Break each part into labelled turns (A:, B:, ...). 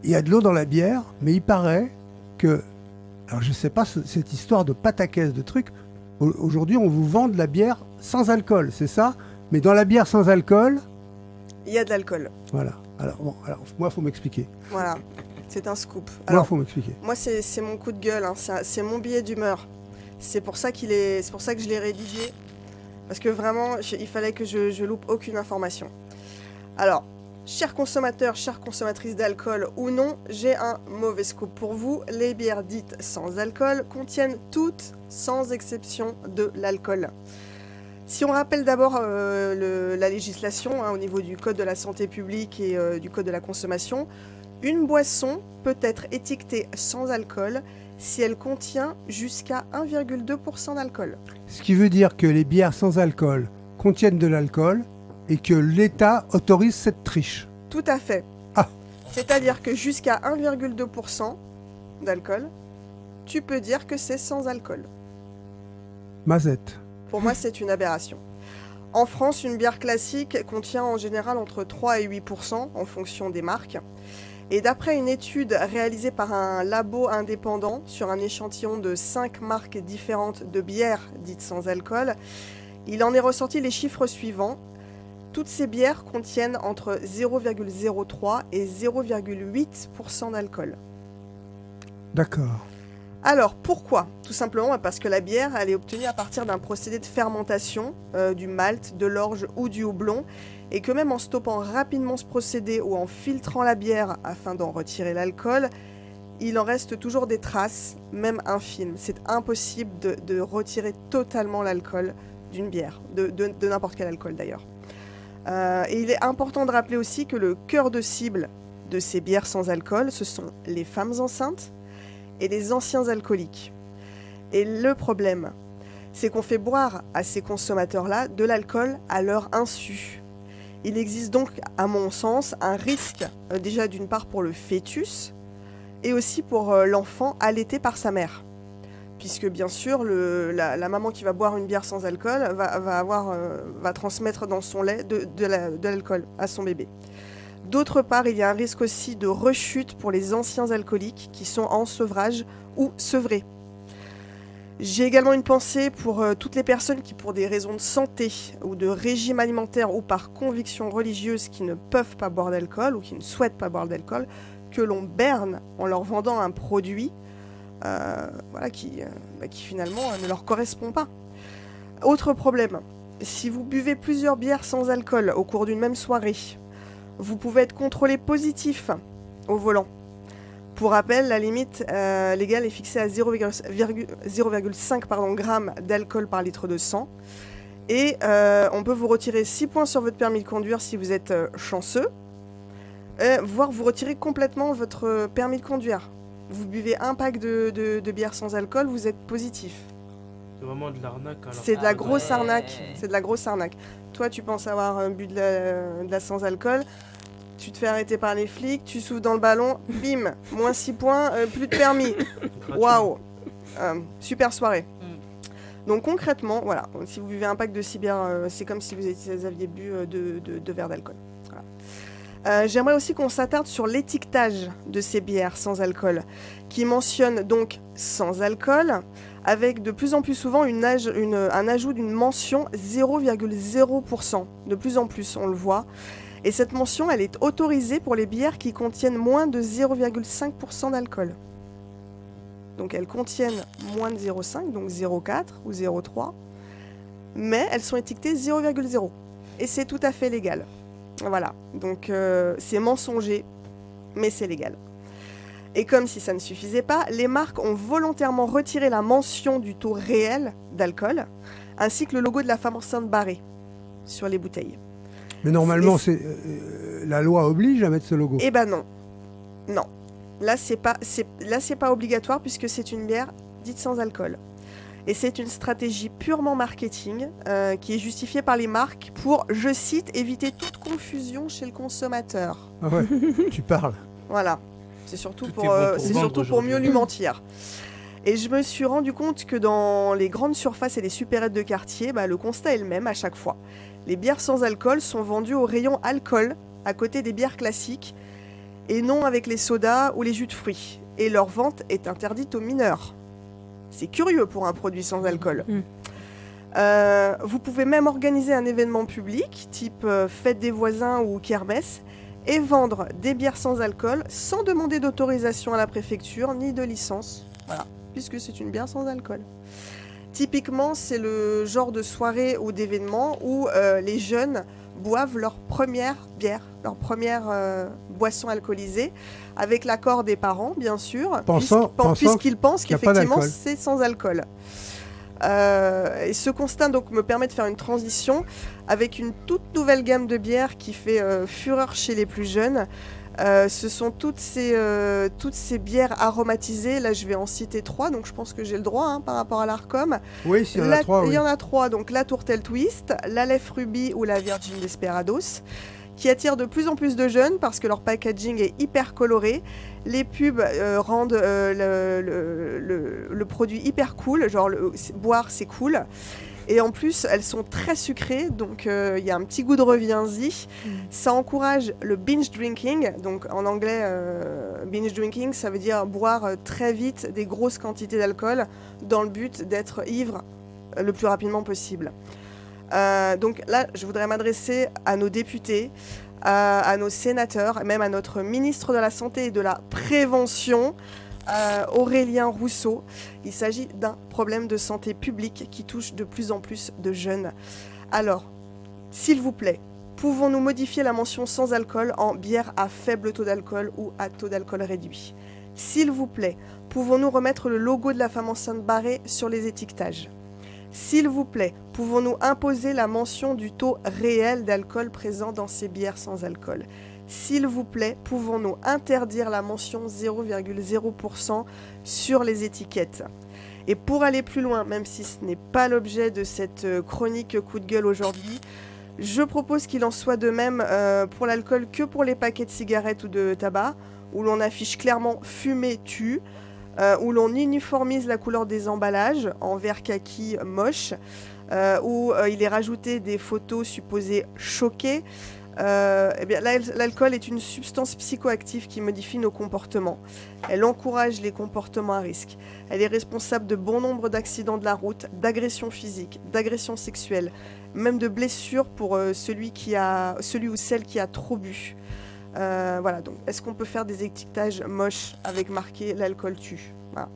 A: il y a de l'eau dans la bière, mais il paraît que, alors je ne sais pas cette histoire de pataquès, de trucs, aujourd'hui on vous vend de la bière sans alcool, c'est ça? Mais dans la bière sans alcool...
B: Il y a de l'alcool.
A: Voilà. Alors moi, il faut m'expliquer.
B: Voilà, c'est un scoop.
A: Moi, il faut m'expliquer.
B: Moi, c'est mon coup de gueule, hein. C'est mon billet d'humeur. C'est pour ça que je l'ai rédigé. Parce que vraiment, il fallait que je loupe aucune information. Alors, chers consommateurs, chères consommatrices d'alcool ou non, j'ai un mauvais scoop pour vous. Les bières dites sans alcool contiennent toutes, sans exception, de l'alcool. Si on rappelle d'abord la législation au niveau du Code de la santé publique et du Code de la consommation, une boisson peut être étiquetée sans alcool si elle contient jusqu'à 1,2% d'alcool.
A: Ce qui veut dire que les bières sans alcool contiennent de l'alcool et que l'État autorise cette triche.
B: Tout à fait.
A: Ah.
B: C'est-à-dire que jusqu'à 1,2% d'alcool, tu peux dire que c'est sans alcool.
A: Mazette.
B: Pour moi, c'est une aberration. En France, une bière classique contient en général entre 3 et 8% en fonction des marques. Et d'après une étude réalisée par un labo indépendant sur un échantillon de 5 marques différentes de bières dites sans alcool, il en est ressorti les chiffres suivants. Toutes ces bières contiennent entre 0,03 et 0,8% d'alcool.
A: D'accord.
B: Alors, pourquoi? Tout simplement parce que la bière, elle est obtenue à partir d'un procédé de fermentation, du malt, de l'orge ou du houblon, et que même en stoppant rapidement ce procédé ou en filtrant la bière afin d'en retirer l'alcool, il en reste toujours des traces, même infimes. C'est impossible de retirer totalement l'alcool d'une bière, de n'importe quel alcool d'ailleurs. Et il est important de rappeler aussi que le cœur de cible de ces bières sans alcool, ce sont les femmes enceintes et les anciens alcooliques. Et le problème, c'est qu'on fait boire à ces consommateurs-là de l'alcool à leur insu. Il existe donc, à mon sens, un risque, déjà d'une part pour le fœtus, et aussi pour l'enfant allaité par sa mère. Puisque bien sûr, la maman qui va boire une bière sans alcool va transmettre dans son lait de l'alcool à son bébé. D'autre part, il y a un risque aussi de rechute pour les anciens alcooliques qui sont en sevrage ou sevrés. J'ai également une pensée pour toutes les personnes qui, pour des raisons de santé ou de régime alimentaire ou par conviction religieuse, qui ne peuvent pas boire d'alcool ou qui ne souhaitent pas boire d'alcool, que l'on berne en leur vendant un produit qui finalement ne leur correspond pas. Autre problème, si vous buvez plusieurs bières sans alcool au cours d'une même soirée, vous pouvez être contrôlé positif au volant. Pour rappel, la limite légale est fixée à 0,5 grammes d'alcool par litre de sang. Et on peut vous retirer 6 points sur votre permis de conduire si vous êtes chanceux, voire vous retirer complètement votre permis de conduire. Vous buvez un pack de bière sans alcool, vous êtes positif.
C: C'est vraiment de l'arnaque.
B: C'est de la grosse arnaque. C'est de la grosse arnaque. Toi, tu penses avoir bu de la sans alcool, tu te fais arrêter par les flics, tu souffles dans le ballon, bim, moins 6 points, plus de permis. Waouh, super soirée. Donc concrètement, voilà, si vous buvez un pack de 6 bières, c'est comme si vous aviez bu 2 verres d'alcool. Voilà. J'aimerais aussi qu'on s'attarde sur l'étiquetage de ces bières sans alcool, qui mentionne donc sans alcool, avec de plus en plus souvent un ajout d'une mention 0,0%. De plus en plus, on le voit. Et cette mention, elle est autorisée pour les bières qui contiennent moins de 0,5% d'alcool. Donc elles contiennent moins de 0,5, donc 0,4 ou 0,3, mais elles sont étiquetées 0,0. Et c'est tout à fait légal. Voilà, donc c'est mensonger, mais c'est légal. Et comme si ça ne suffisait pas, les marques ont volontairement retiré la mention du taux réel d'alcool, ainsi que le logo de la femme enceinte barré sur les bouteilles.
A: Mais normalement, la loi oblige à mettre ce logo.
B: Eh ben non. Non. Là, c'est pas obligatoire puisque c'est une bière dite sans alcool. Et c'est une stratégie purement marketing qui est justifiée par les marques pour, je cite, éviter toute confusion chez le consommateur.
A: Ah ouais, tu parles.
B: Voilà. C'est surtout pour mieux lui mentir. Et je me suis rendu compte que dans les grandes surfaces et les supérettes de quartier, le constat est le même à chaque fois. Les bières sans alcool sont vendues au rayon alcool, à côté des bières classiques. et non avec les sodas ou les jus de fruits. Et leur vente est interdite aux mineurs. C'est curieux pour un produit sans alcool. Vous pouvez même organiser un événement public, type fête des voisins ou kermesse, et vendre des bières sans alcool sans demander d'autorisation à la préfecture ni de licence. Voilà, puisque c'est une bière sans alcool. Typiquement, c'est le genre de soirée ou d'événement où les jeunes boivent leur première bière, leur première boisson alcoolisée, avec l'accord des parents, bien sûr, puisqu'ils pensent qu'effectivement c'est sans alcool. Et ce constat donc me permet de faire une transition avec une toute nouvelle gamme de bières qui fait fureur chez les plus jeunes. Ce sont toutes ces bières aromatisées. Là, je vais en citer 3, donc je pense que j'ai le droit par rapport à l'Arcom.
A: Oui, il y en a 3.
B: Il y en a 3, donc la Tourtel Twist, l'Aleph Ruby ou la Virgin Desperados, qui attirent de plus en plus de jeunes parce que leur packaging est hyper coloré. Les pubs rendent le produit hyper cool, genre boire c'est cool. Et en plus, elles sont très sucrées, donc il y a un petit goût de reviens-y. Ça encourage le binge drinking. Donc en anglais, binge drinking, ça veut dire boire très vite des grosses quantités d'alcool dans le but d'être ivre le plus rapidement possible. Donc là, je voudrais m'adresser à nos députés, à nos sénateurs, même à notre ministre de la Santé et de la Prévention, Aurélien Rousseau. Il s'agit d'un problème de santé publique qui touche de plus en plus de jeunes. Alors, s'il vous plaît, pouvons-nous modifier la mention sans alcool en bière à faible taux d'alcool ou à taux d'alcool réduit? S'il vous plaît, pouvons-nous remettre le logo de la femme enceinte barrée sur les étiquetages? S'il vous plaît, pouvons-nous imposer la mention du taux réel d'alcool présent dans ces bières sans alcool? S'il vous plaît, pouvons-nous interdire la mention 0,0% sur les étiquettes? Et pour aller plus loin, même si ce n'est pas l'objet de cette chronique coup de gueule aujourd'hui, je propose qu'il en soit de même pour l'alcool que pour les paquets de cigarettes ou de tabac, où l'on affiche clairement « fumer tue », où l'on uniformise la couleur des emballages en vert kaki moche, où il est rajouté des photos supposées choquer. Eh bien, l'alcool est une substance psychoactive qui modifie nos comportements. Elle encourage les comportements à risque. Elle est responsable de bon nombre d'accidents de la route, d'agressions physiques, d'agressions sexuelles, même de blessures pour celui ou celle qui a trop bu. Voilà, donc est-ce qu'on peut faire des étiquetages moches avec marqué l'alcool tue? Voilà.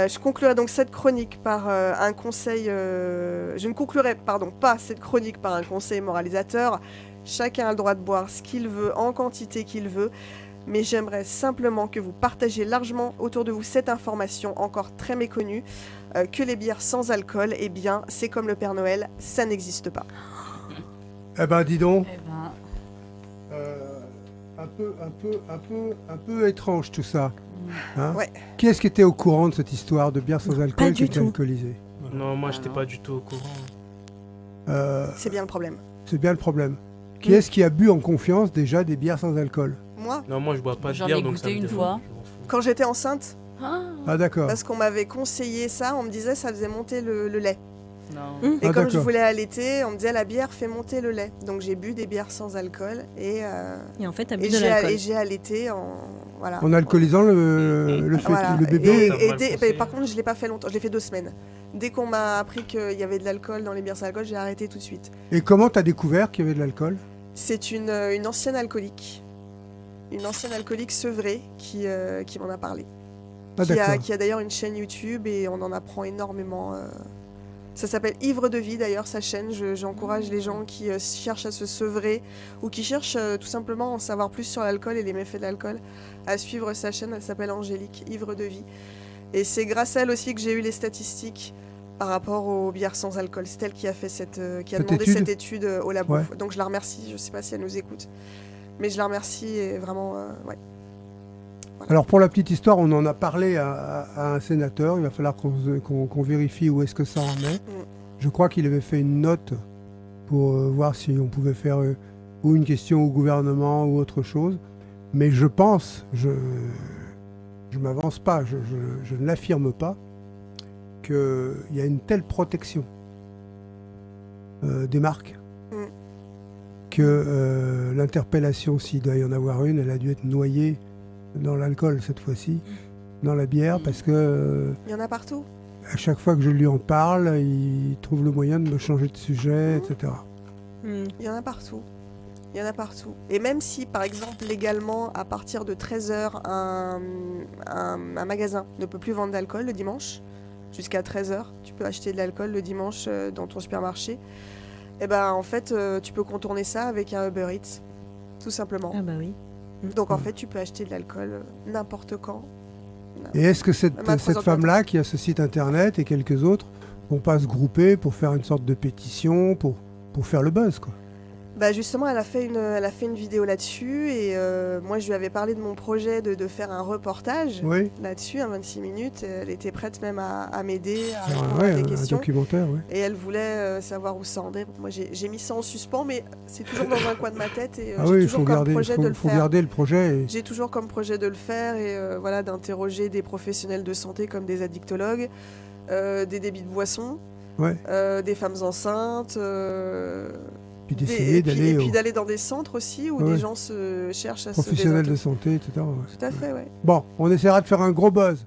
B: Je conclurai donc cette chronique par un conseil. Je ne conclurai pas cette chronique par un conseil moralisateur. Chacun a le droit de boire ce qu'il veut, en quantité qu'il veut. Mais j'aimerais simplement que vous partagiez largement autour de vous cette information encore très méconnue, que les bières sans alcool, eh bien, c'est comme le Père Noël, ça n'existe pas.
A: Eh ben, dis donc.
D: Eh ben...
A: Un peu étrange tout ça. Hein?
B: Ouais.
A: Qui est-ce qui était au courant de cette histoire de bière sans alcool qui était
D: tout.
A: alcoolisée?
C: Non, moi j'étais pas du tout au courant.
B: C'est bien le problème.
A: C'est bien le problème. Qui est-ce qui a bu en confiance déjà des bières sans alcool?
B: Moi,
C: Non, moi je bois pas de
D: J'en
C: bière
D: ai
C: donc
D: goûté
C: ça me
D: une
C: dérange,
D: fois.
C: je m'en fous.
B: quand j'étais enceinte,
A: Ah d'accord.
B: parce qu'on m'avait conseillé ça, on me disait ça faisait monter le lait.
D: Non.
B: Et
A: Ah,
B: comme je
A: d'accord.
B: voulais allaiter, on me disait la bière fait monter le lait. Donc j'ai bu des bières sans alcool et
E: Et en fait, t'as bu de l'alcool.
B: j'ai allaité voilà.
A: En alcoolisant le bébé.
B: Par contre, je l'ai pas fait longtemps, je l'ai fait 2 semaines. Dès qu'on m'a appris qu'il y avait de l'alcool dans les bières sans alcool, j'ai arrêté tout de suite.
A: Et comment t'as découvert qu'il y avait de l'alcool?
B: C'est une ancienne alcoolique. Une ancienne alcoolique sevrée qui m'en a parlé.
A: Ah d'accord.
B: Qui a d'ailleurs une chaîne YouTube et on en apprend énormément. Ça s'appelle Ivre de vie d'ailleurs, sa chaîne. J'encourage les gens qui cherchent à se sevrer ou qui cherchent tout simplement à en savoir plus sur l'alcool et les méfaits de l'alcool à suivre sa chaîne. Elle s'appelle Angélique, Ivre de vie. Et c'est grâce à elle aussi que j'ai eu les statistiques par rapport aux bières sans alcool. C'est elle qui a fait qui a demandé cette étude au labo.
A: Ouais.
B: Donc je la remercie. Je ne sais pas si elle nous écoute, mais je la remercie et vraiment, ouais. Voilà.
A: Alors pour la petite histoire, on en a parlé à un sénateur. Il va falloir qu'on vérifie où est-ce que ça en est. Je crois qu'il avait fait une note pour voir si on pouvait faire ou une question au gouvernement ou autre chose. Mais je pense, je m'avance pas, je ne l'affirme pas, qu'il y a une telle protection des marques que l'interpellation, s'il doit y en avoir une, elle a dû être noyée dans l'alcool cette fois-ci, dans la bière, parce que
B: Il y en a partout.
A: à chaque fois que je lui en parle, il trouve le moyen de me changer de sujet, etc.
B: Il y en a partout. Il y en a partout. Et même si, par exemple, légalement, à partir de 13h, un magasin ne peut plus vendre d'alcool le dimanche, jusqu'à 13h, tu peux acheter de l'alcool le dimanche dans ton supermarché, et ben en fait, tu peux contourner ça avec un Uber Eats, tout simplement.
E: Ah bah oui.
B: Donc en fait, tu peux acheter de l'alcool n'importe quand.
A: Et est-ce que cette
B: Même à 3 heures du
A: femme-là, qui a ce site internet et quelques autres, vont pas se grouper pour faire une sorte de pétition, pour faire le buzz, quoi?
B: Bah justement, elle a fait une vidéo là-dessus et moi je lui avais parlé de mon projet de faire un reportage
A: Oui,
B: là-dessus, en 26 minutes. Elle était prête même à m'aider, à répondre
A: ouais,
B: à des
A: un
B: questions.
A: documentaire, oui.
B: Et elle voulait savoir où ça en est. Moi j'ai mis ça en suspens, mais c'est toujours dans un coin de ma tête et
A: Ah
B: j'ai
A: oui, il
B: toujours
A: faut
B: comme
A: garder,
B: projet de le
A: faut
B: faire.
A: garder le projet. Et...
B: J'ai toujours comme projet de le faire et voilà, d'interroger des professionnels de santé comme des addictologues, des débits de boissons,
A: Ouais.
B: des femmes enceintes.
A: Puis d'essayer
B: Et
A: d'aller
B: puis
A: aux
B: d'aller dans des centres aussi où
A: Ouais.
B: des gens se cherchent à se
A: professionnels de
B: désintoxiquer.
A: santé, etc. ouais.
B: Tout à fait, ouais.
A: Bon, on essaiera de faire un gros buzz.